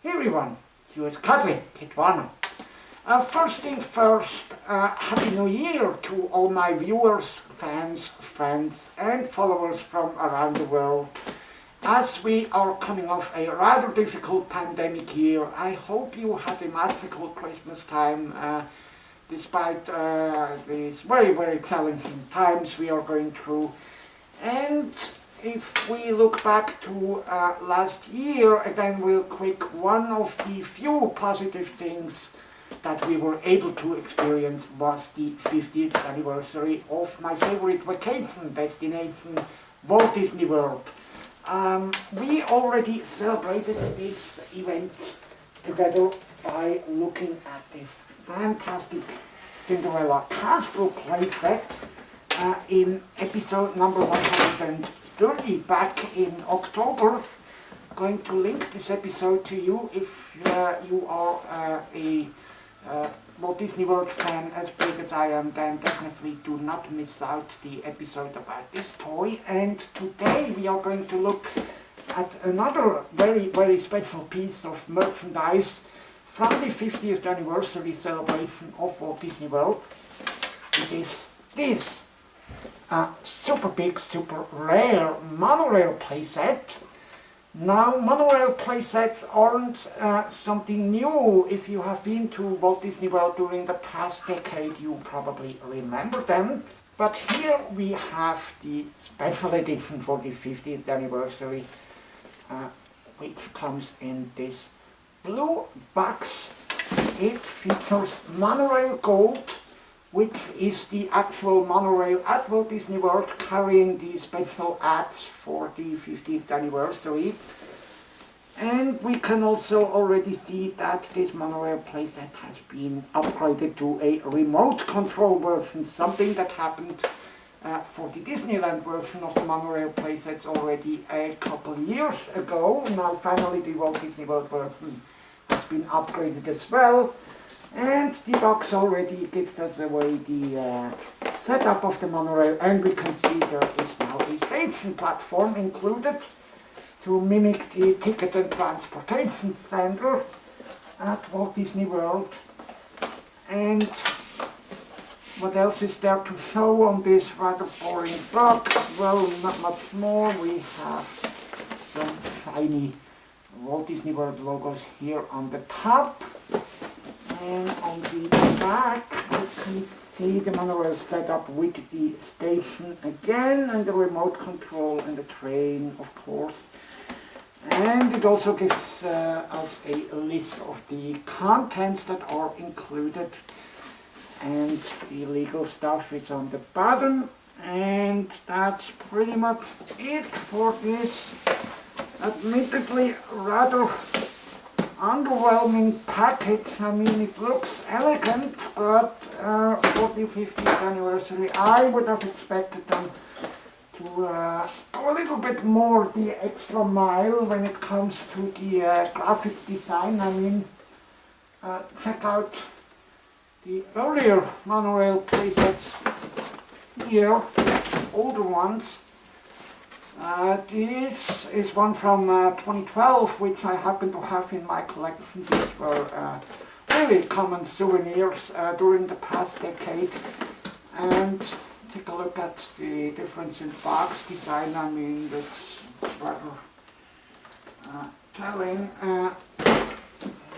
Hey everyone, here's Kitwana. First thing first, Happy New Year to all my viewers, fans, friends and followers from around the world. As we are coming off a rather difficult pandemic year, I hope you had a magical Christmas time despite these very challenging times we are going through. And if we look back to last year, then real quick, one of the few positive things that we were able to experience was the 50th anniversary of my favorite vacation destination, Walt Disney World. We already celebrated this event together by looking at this fantastic Cinderella Castle playset in episode number 130 back in October. Going to link this episode to you if you are a Walt Disney World fan as big as I am, then definitely do not miss out the episode about this toy. And today we are going to look at another very special piece of merchandise from the 50th anniversary celebration of Walt Disney World. It is this super big, super rare monorail playset. Now, monorail playsets aren't something new. If you have been to Walt Disney World during the past decade, you probably remember them. But here we have the special edition for the 50th anniversary, which comes in this blue box. It features monorail gold, which is the actual monorail at Walt Disney World carrying the special ads for the 50th anniversary. And we can also already see that this monorail playset has been upgraded to a remote control version, something that happened for the Disneyland version of the monorail playsets already a couple years ago. Now finally the Walt Disney World version has been upgraded as well. And the box already gives us away the setup of the monorail, and we can see there is now a station platform included to mimic the ticket and transportation center at Walt Disney World. And what else is there to show on this rather boring box? Well, not much more. We have some shiny Walt Disney World logos here on the top. And on the back, you can see the monorail setup with the station again, and the remote control and the train, of course. And it also gives us a list of the contents that are included. And the legal stuff is on the bottom. And that's pretty much it for this admittedly rather underwhelming package. I mean, it looks elegant, but for the 50th anniversary, I would have expected them to go a little bit more the extra mile when it comes to the graphic design. I mean, check out the earlier monorail playsets here, older ones. This is one from 2012, which I happen to have in my collection. These were really common souvenirs during the past decade. And take a look at the difference in box design. I mean, that's rather telling.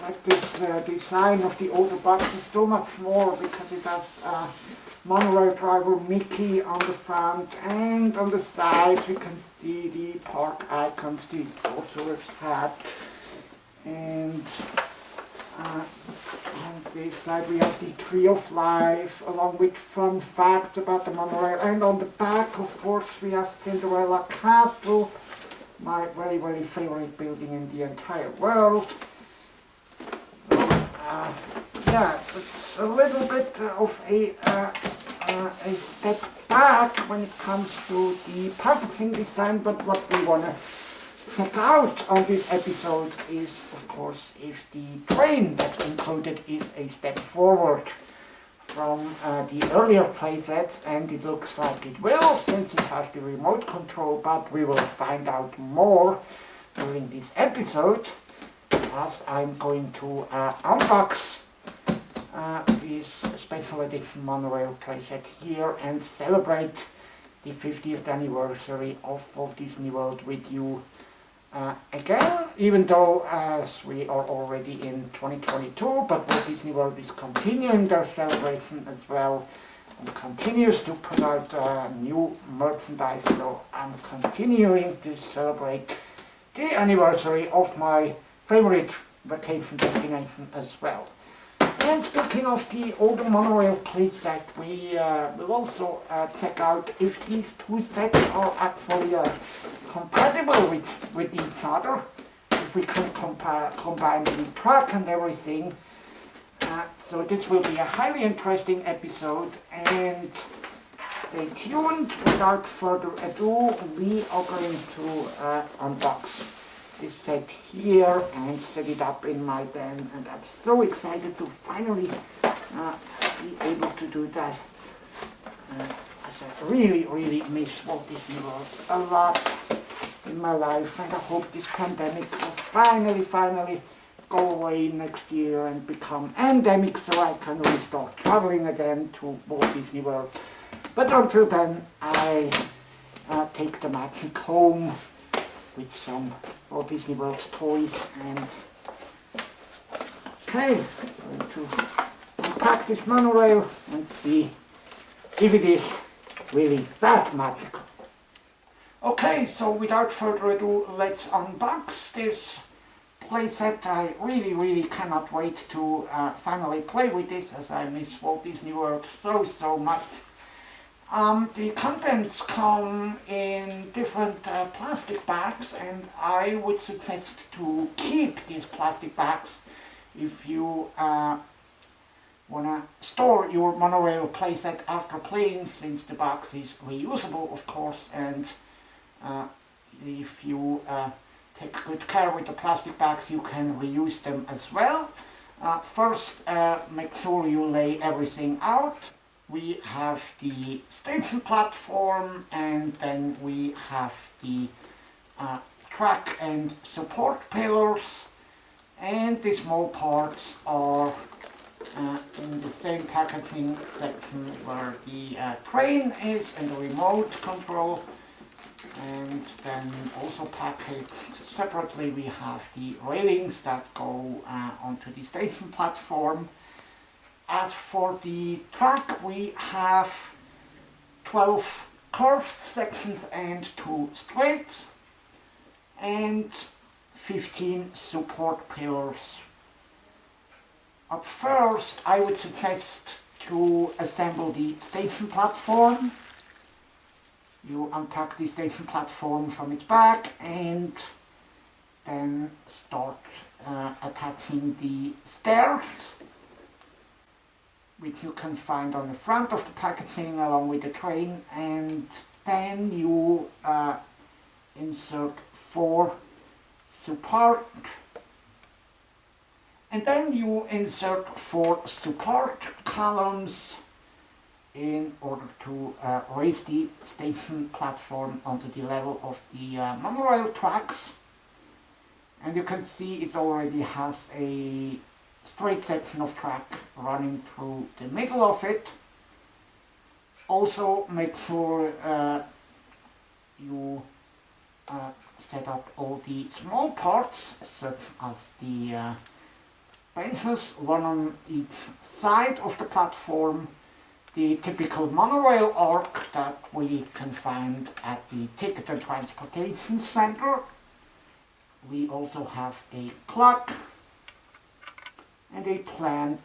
Like this design of the older box is so much more because it has monorail driver Mickey on the front, and on the sides we can see the park icons, the sorcerer's hat, and on this side we have the Tree of Life along with fun facts about the monorail, and on the back of course we have Cinderella Castle, my very favorite building in the entire world. Yeah, it's a little bit of a step back when it comes to the packaging design, but what we want to check out on this episode is, of course, if the train that's included is a step forward from the earlier playsets, and it looks like it will, since it has the remote control, but we will find out more during this episode. as I'm going to unbox this special edition monorail playset here and celebrate the 50th anniversary of Walt Disney World with you again, even though as we are already in 2022, but Walt Disney World is continuing their celebration as well and continues to put out new merchandise, so I'm continuing to celebrate the anniversary of my favorite vacation destination as well. And speaking of the older monorail playset, we will also check out if these two sets are actually compatible with each other, if we can combine the track and everything. So this will be a highly interesting episode, and stay tuned. Without further ado, we are going to unbox this set here and set it up in my den, and I'm so excited to finally be able to do that. As I really miss Walt Disney World a lot in my life, and I hope this pandemic will finally go away next year and become endemic so I can restart traveling again to Walt Disney World. But until then, I take the magic home with some Walt Disney World toys, and okay, I'm going to unpack this monorail and see if it is really that magical. Okay, so without further ado, let's unbox this playset. I really cannot wait to finally play with this, as I miss Walt Disney World so much. The contents come in different plastic bags, and I would suggest to keep these plastic bags if you want to store your monorail playset after playing, since the box is reusable, of course, and if you take good care with the plastic bags, you can reuse them as well. First, make sure you lay everything out. We have the station platform, and then we have the track and support pillars, and the small parts are in the same packaging section where the train is and the remote control. And then also packaged separately, we have the railings that go onto the station platform. As for the track, we have 12 curved sections and 2 straight, and 15 support pillars. Up first, I would suggest to assemble the station platform. You unpack the station platform from its back and then start attaching the stairs, which you can find on the front of the packaging along with the train, and then you insert 4 support, and then you insert 4 support columns in order to raise the station platform onto the level of the monorail tracks. And you can see it already has a straight section of track running through the middle of it. Also make sure you set up all the small parts, such as the benches, one on each side of the platform, the typical monorail arc that we can find at the Ticket and Transportation Center. We also have a clock and a plant.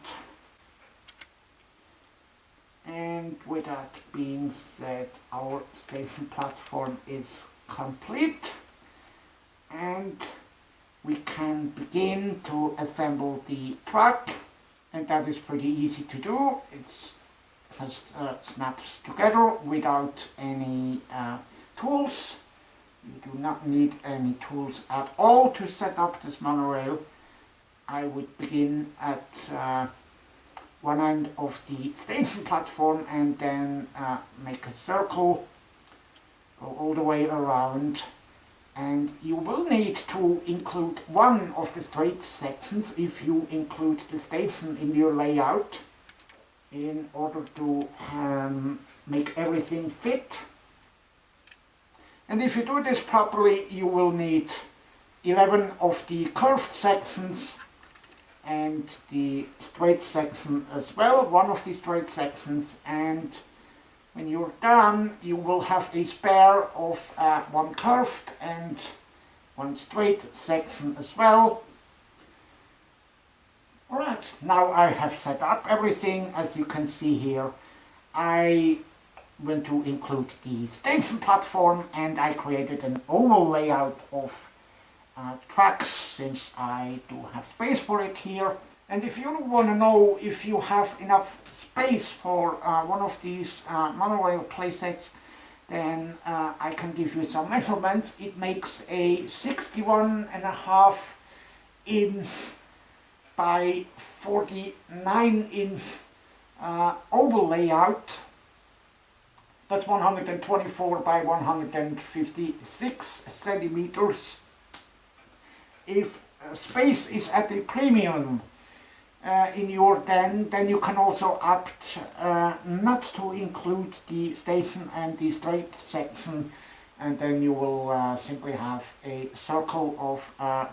And with that being said, our station platform is complete, and we can begin to assemble the track, and that is pretty easy to do. It's just snaps together without any tools. You do not need any tools at all to set up this monorail. I would begin at one end of the station platform and then make a circle, go all the way around, And you will need to include one of the straight sections if you include the station in your layout in order to make everything fit. And if you do this properly, you will need 11 of the curved sections and the straight section as well, one of the straight sections, and when you're done you will have a spare of one curved and one straight section as well. Alright, now I have set up everything. As you can see here, I went to include the station platform and I created an oval layout of tracks, since I do have space for it here. And if you want to know if you have enough space for one of these monorail playsets, then I can give you some measurements. It makes a 61.5 inch by 49 inch oval layout. That's 124 by 156 centimeters. If space is at a premium in your den, then you can also opt not to include the station and the straight section, and then you will simply have a circle of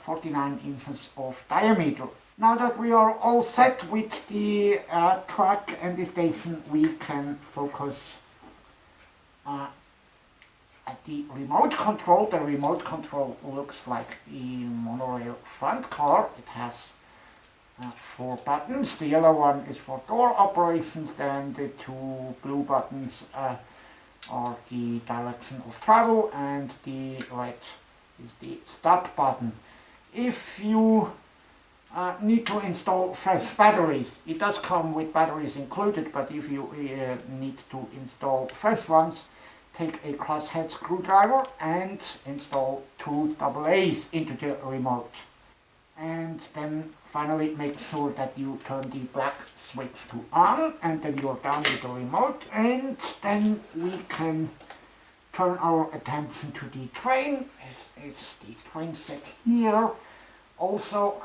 49 inches of diameter. Now that we are all set with the track and the station, we can focus at the remote control. The remote control looks like the monorail front car. It has 4 buttons. The yellow one is for door operations, then the 2 blue buttons are the direction of travel, and the red is the stop button. If you need to install fresh batteries, it does come with batteries included, but if you need to install fresh ones, take a crosshead screwdriver and install 2 AA's into the remote. And then finally make sure that you turn the black switch to on, and then you're done with the remote. And then we can turn our attention to the train. This is the train set here. Also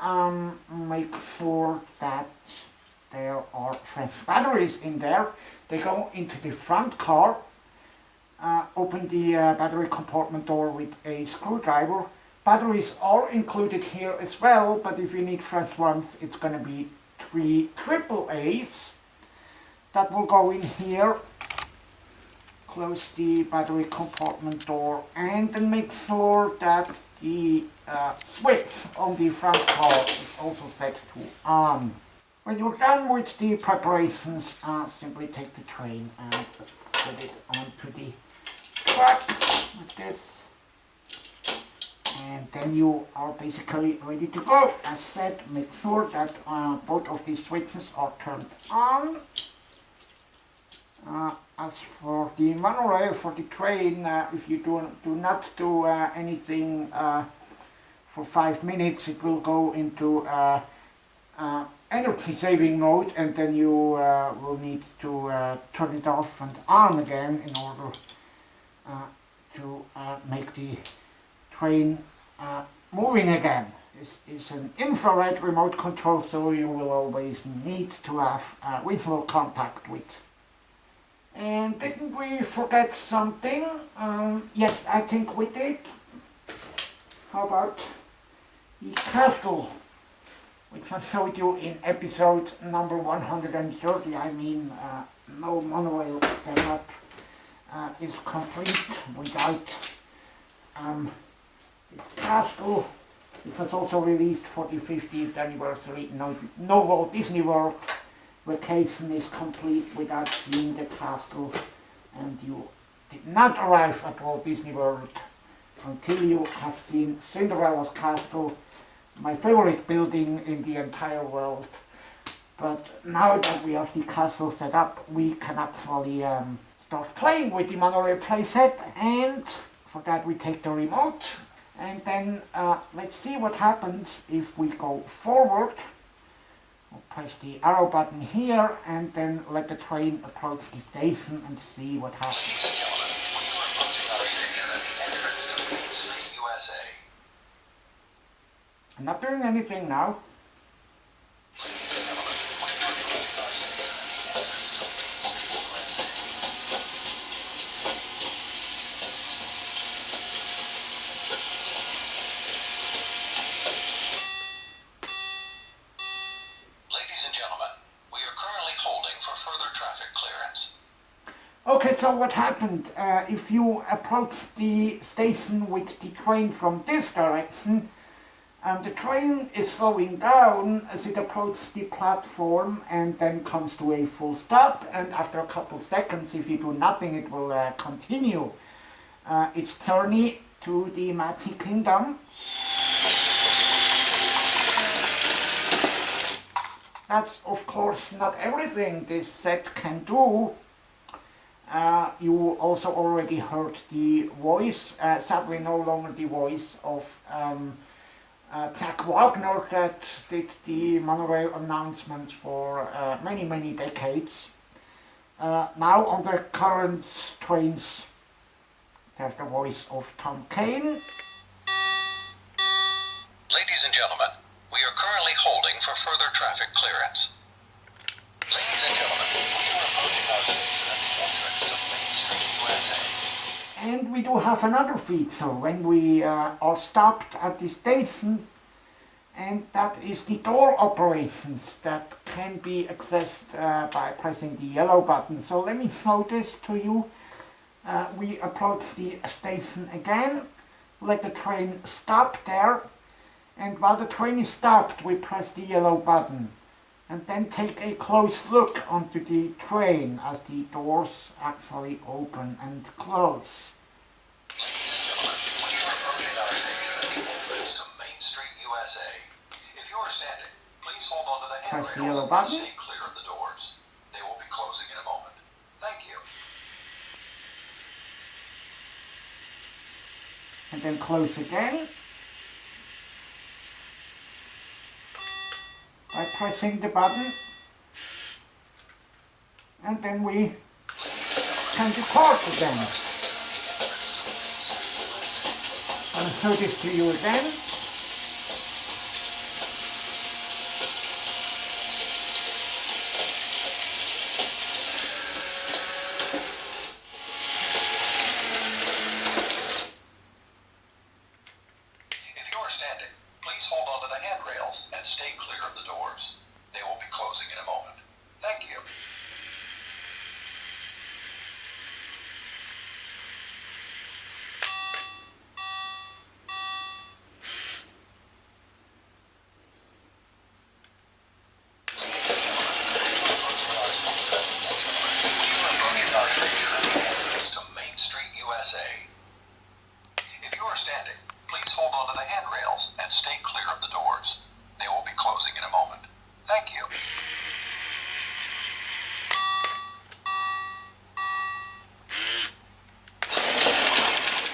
make sure that there are fresh batteries in there. They go into the front car. Open the battery compartment door with a screwdriver. Batteries are included here as well, but if you need fresh ones, it's going to be 3 AA's. That will go in here. Close the battery compartment door, and then make sure that the switch on the front car is also set to on. When you're done with the preparations, simply take the train and put it onto the track like this, and then you are basically ready to go. As said, make sure that both of these switches are turned on. As for the monorail, for the train, if you do not do anything for 5 minutes, it will go into energy saving mode, and then you will need to turn it off and on again in order to make the train moving again. This is an infrared remote control, so you will always need to have visual contact with. And didn't we forget something? Yes, I think we did. How about the castle, which I showed you in episode number 130. I mean, no monorail setup is complete without this castle. This was also released for the 50th anniversary. No Walt Disney World vacation is complete without seeing the castle, and you did not arrive at Walt Disney World until you have seen Cinderella's castle, my favorite building in the entire world. But now that we have the castle set up, we can actually start playing with the Monorail Playset, and for that we take the remote, and then let's see what happens if we go forward. We'll press the arrow button here and then let the train approach the station and see what happens. USA. I'm not doing anything now. Okay, so what happened? If you approach the station with the train from this direction, the train is slowing down as it approaches the platform and then comes to a full stop, and after a couple seconds, if you do nothing, it will continue its journey to the Magic Kingdom. That's of course not everything this set can do. You also already heard the voice, sadly no longer the voice of Jack Wagner that did the monorail announcements for many decades. Now on the current trains there's the voice of Tom Kane. Ladies and gentlemen, we are currently holding for further traffic clearance. Ladies and gentlemen, we are approaching our station at the entrance to Main Street, USA. And we do have another feature when we are stopped at the station, and that is the door operations that can be accessed by pressing the yellow button. So let me show this to you. We approach the station again, let the train stop there, and while the train is stopped we press the yellow button and then take a close look onto the train as the doors actually open and close. Ladies and gentlemen, we are approaching our station at the entrance to Main Street, USA. If you are standing, please hold on to the handrails and stay clear of the doors. They will be closing in a moment. Thank you. And then close again by pressing the button, and then we can depart again. I'll show this to you again.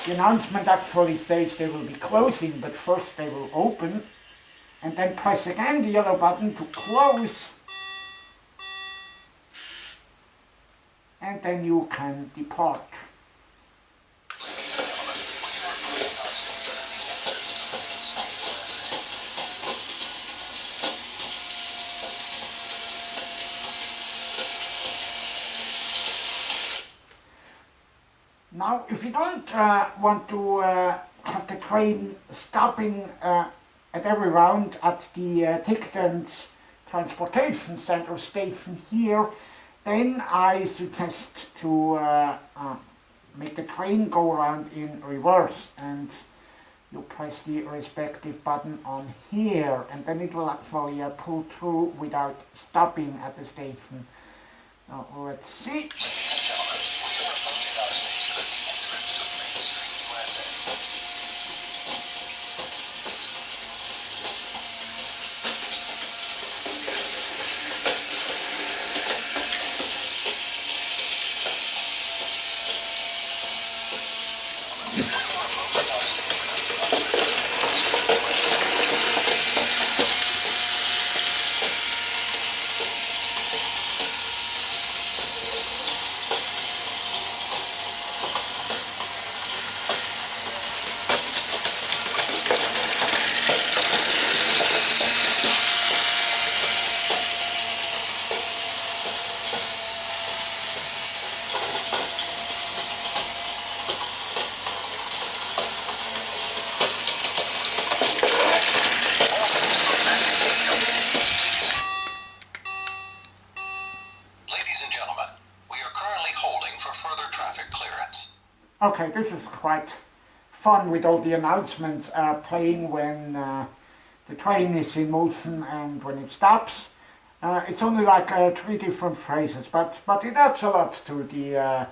The announcement actually says they will be closing, but first they will open, and then press again the yellow button to close, and then you can depart. Now, if you don't want to have the train stopping at every round at the Ticket and Transportation Center station here, then I suggest to make the train go around in reverse, and you press the respective button on here, and then it will actually pull through without stopping at the station. Now, let's see. Okay, this is quite fun with all the announcements playing when the train is in motion and when it stops. It's only like 3 different phrases, but it adds a lot to the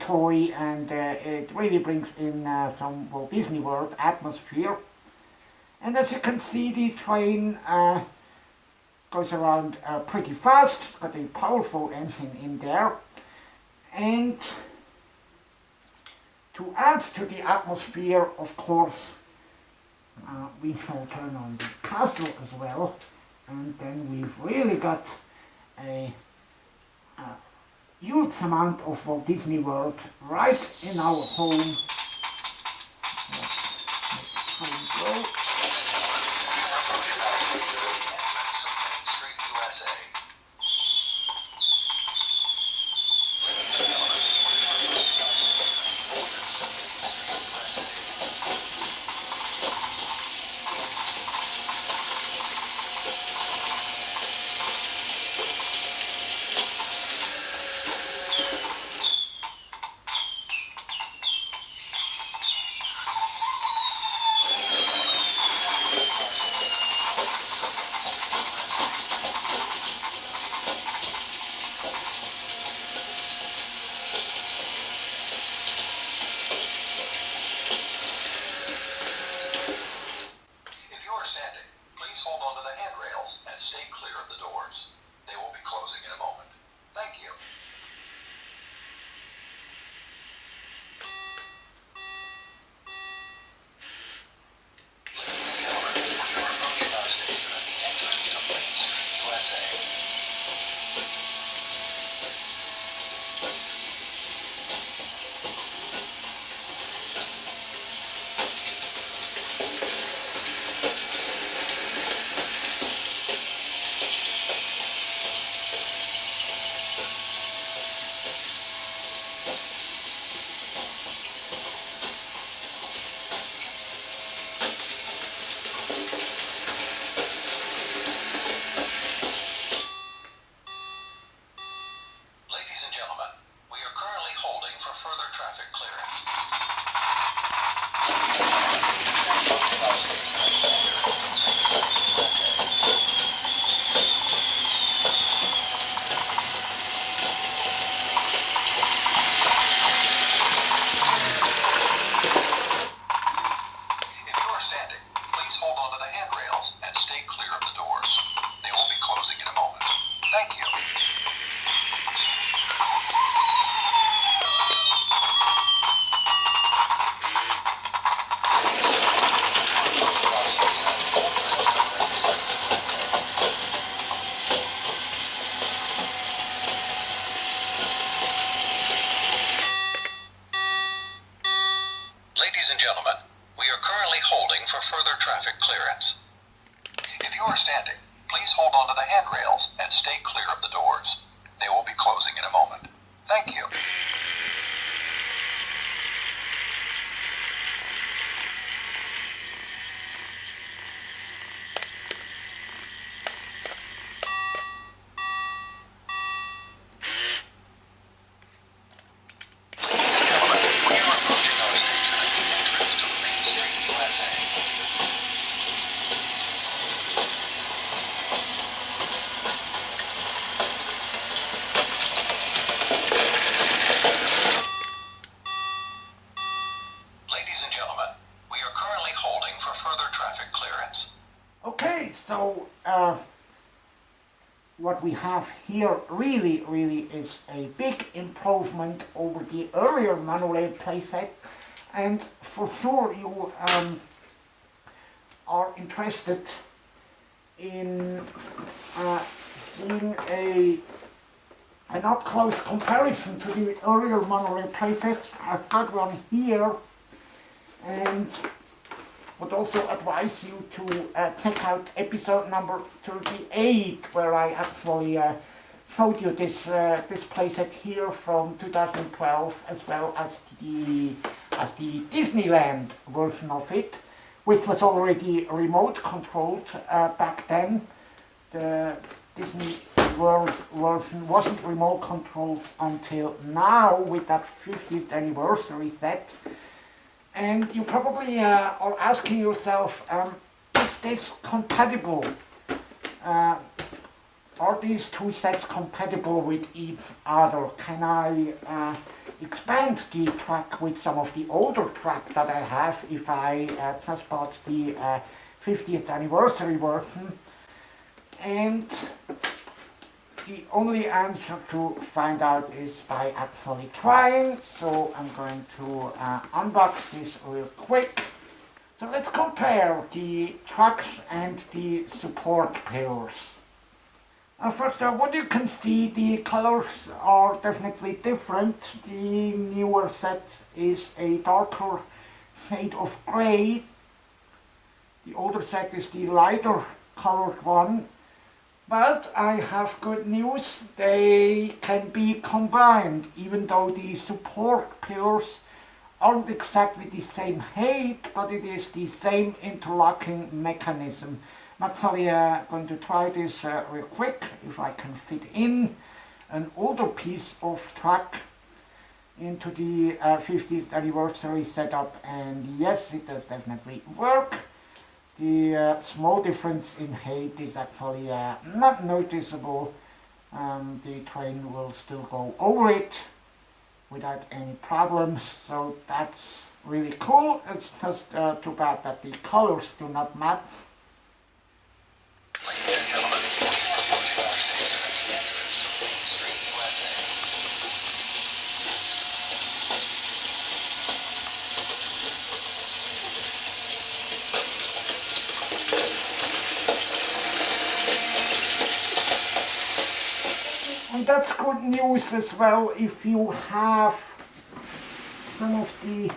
toy, and it really brings in some Walt Disney World atmosphere. And as you can see, the train goes around pretty fast. It's got a powerful engine in there. And to add to the atmosphere, of course, we shall turn on the castle as well. And then we've really got a huge amount of Walt Disney World right in our home. Let's make the train go. What we have here really is a big improvement over the earlier Monorail Playset, and for sure you are interested in seeing an up-close comparison to the earlier Monorail Playsets. I've got one here, and would also advise you to check out episode number 38, where I actually showed you this playset here from 2012, as well as the Disneyland version of it, which was already remote controlled back then. The Disney World version wasn't remote controlled until now with that 50th anniversary set. And you probably are asking yourself, is this compatible? Are these two sets compatible with each other? Can I expand the track with some of the older track that I have if I just bought the 50th anniversary version? And the only answer to find out is by actually trying. So I'm going to unbox this real quick. So let's compare the tracks and the support pillars. First, what you can see, the colors are definitely different. The newer set is a darker shade of grey. The older set is the lighter colored one. But I have good news, they can be combined, even though the support pillars aren't exactly the same height, but it is the same interlocking mechanism. I'm actually going to try this real quick, if I can fit in an older piece of track into the 50th anniversary setup, and yes, it does definitely work. The small difference in height is actually not noticeable. The train will still go over it without any problems, so that's really cool. It's just too bad that the colors do not match. Ladies and gentlemen, we are approaching our station at the entrance to Main Street, USA. And that's good news as well if you have some of the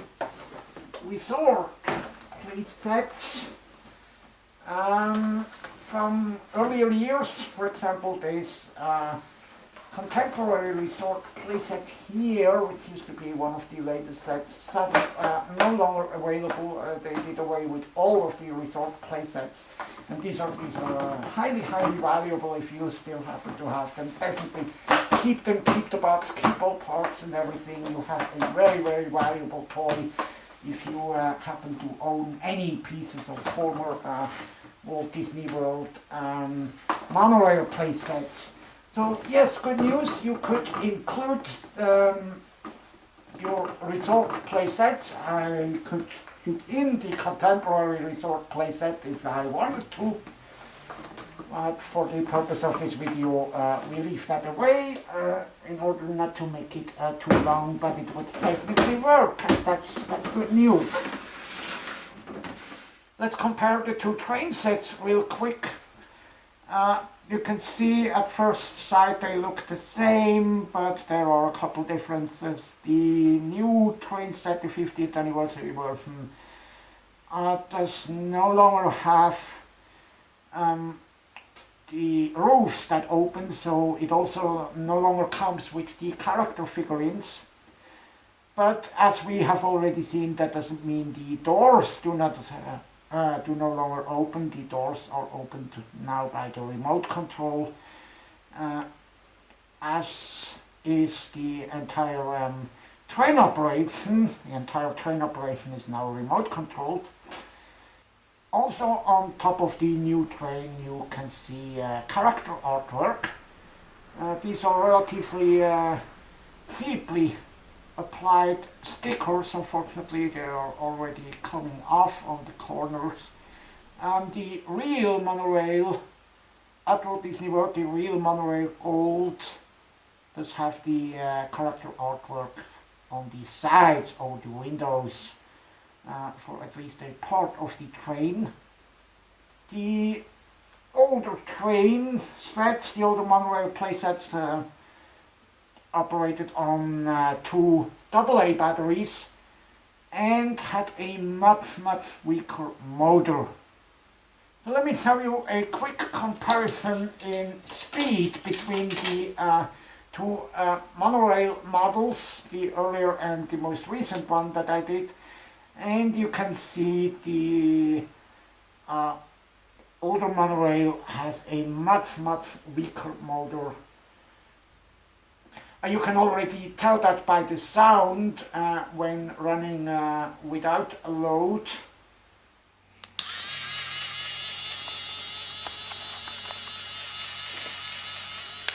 resort playsets from earlier years. For example, there's contemporary resort playset here, which used to be one of the latest sets, sadly no longer available. They did away with all of the resort playsets, and these are highly valuable if you still happen to have them. Definitely keep them, keep the box, keep all parts and everything. You have a very valuable toy if you happen to own any pieces of former Walt Disney World monorail playsets. So yes, good news, you could include your resort playsets. I could fit in the contemporary resort playset if I wanted to. But for the purpose of this video, we leave that away in order not to make it too long, but it would definitely work, and that's good news. Let's compare the two train sets real quick. You can see at first sight they look the same, but there are a couple differences. The new train set, the 50th anniversary version, does no longer have the roofs that open, so it also no longer comes with the character figurines. But as we have already seen, that doesn't mean the doors do no longer open. The doors are opened now by the remote control, as is the entire train operation. The entire train operation is now remote controlled. Also on top of the new train you can see character artwork. These are relatively cheaply applied stickers. Unfortunately, they are already coming off on the corners. The real monorail at Walt Disney World, the real monorail gold, does have the character artwork on the sides of the windows for at least a part of the train. The older train sets, the older monorail playsets, operated on two AA batteries and had a much weaker motor. So let me show you a quick comparison in speed between the two monorail models, the earlier and the most recent one that I did, and you can see the older monorail has a much weaker motor. You can already tell that by the sound when running without a load.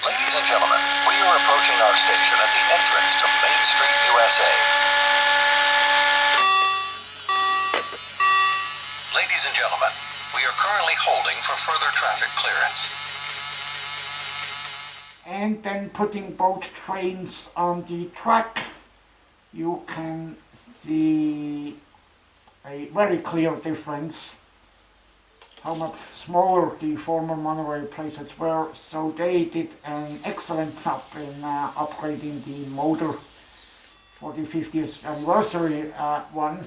Ladies and gentlemen, we are approaching our station at the entrance to Main Street, USA. Ladies and gentlemen, we are currently holding for further traffic clearance. And then putting both trains on the track, you can see a very clear difference. How much smaller the former monorail playsets were, so they did an excellent job in upgrading the motor for the 50th anniversary one.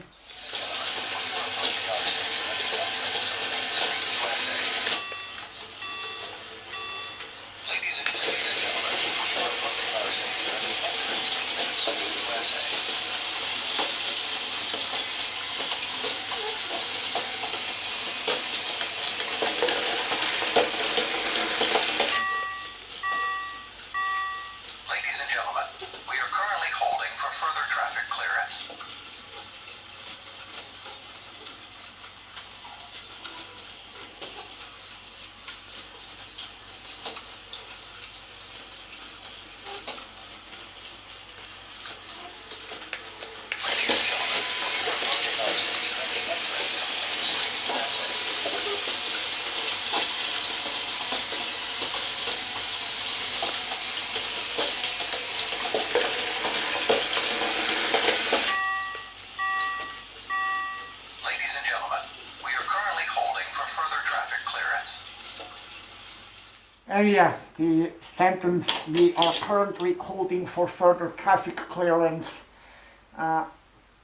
And yeah, the sentence "we are currently holding for further traffic clearance"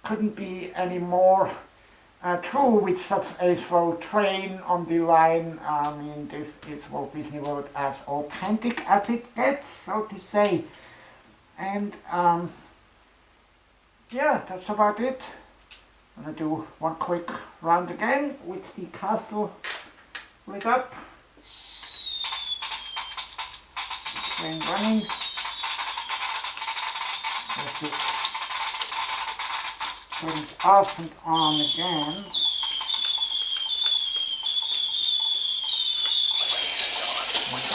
couldn't be any more true with such a slow train on the line. I mean, this is Walt Disney World as authentic as it gets, so to say. And yeah, that's about it. I'm gonna do one quick round again with the castle lit up. Train running. There's the turns off and on again.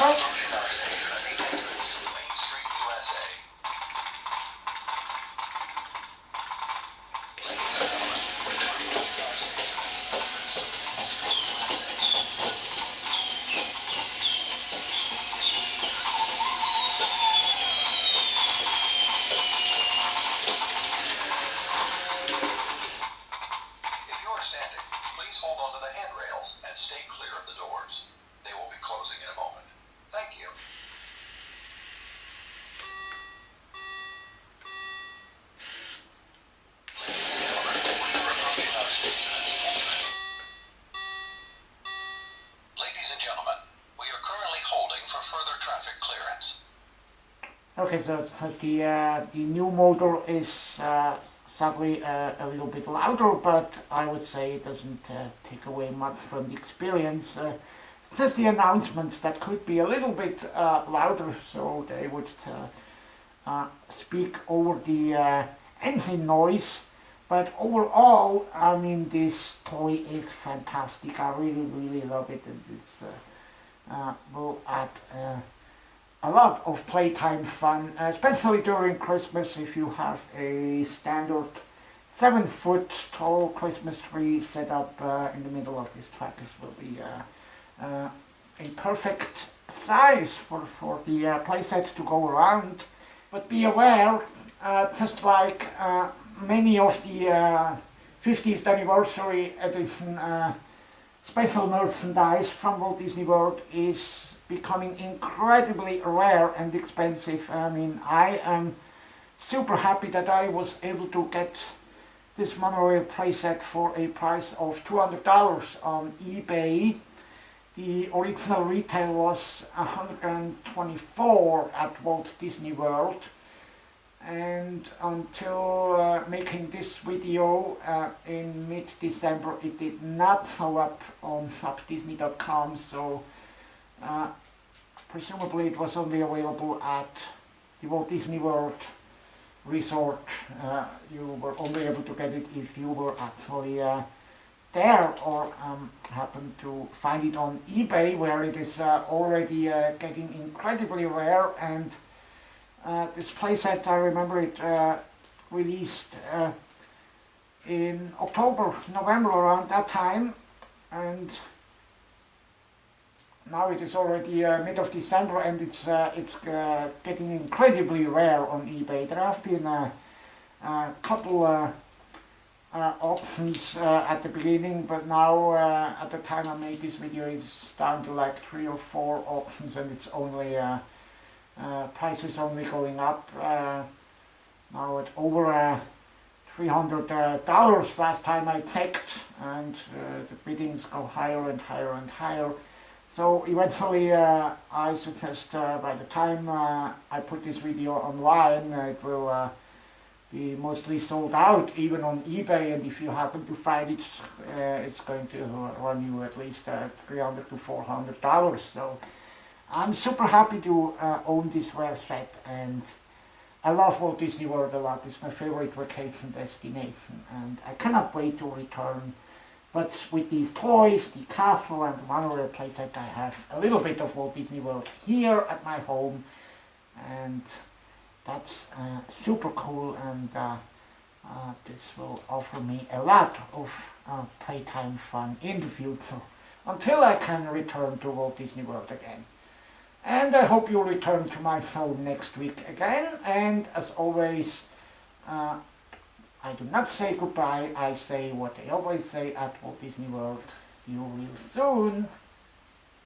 Up. Okay, so since the new motor is sadly a little bit louder, but I would say it doesn't take away much from the experience. Just the announcements that could be a little bit louder, so they would speak over the engine noise. But overall, I mean, this toy is fantastic. I really love it, and it's will add a lot of playtime fun, especially during Christmas. If you have a standard 7-foot tall Christmas tree set up in the middle of this track, this will be a perfect size for the playset to go around. But be aware, just like many of the 50th anniversary edition special merchandise from Walt Disney World is becoming incredibly rare and expensive. I mean, I am super happy that I was able to get this monorail playset for a price of $200 on eBay. The original retail was $124 at Walt Disney World. and until making this video in mid-December it did not show up on subdisney.com, so presumably it was only available at the Walt Disney World Resort. You were only able to get it if you were actually there, or happened to find it on eBay, where it is already getting incredibly rare. And this playset, I remember it released in October, November, around that time, and now it is already mid of December, and it's getting incredibly rare on eBay. There have been a couple auctions at the beginning, but now at the time I made this video it's down to like 3 or 4 auctions, and it's only prices only going up, now at over $300 last time I checked, and the biddings go higher and higher and higher. So eventually I suggest by the time I put this video online, it will be mostly sold out, even on eBay, and if you happen to find it, it's going to run you at least $300 to $400. So I'm super happy to own this rare set, and I love Walt Disney World a lot. It's my favorite vacation destination, and I cannot wait to return. But with these toys, the castle and the monorail playset, I have a little bit of Walt Disney World here at my home, and that's super cool, and this will offer me a lot of playtime fun in the future, until I can return to Walt Disney World again. And I hope you'll return to my show next week again, and as always, I do not say goodbye, I say what I always say at Walt Disney World: see you real soon.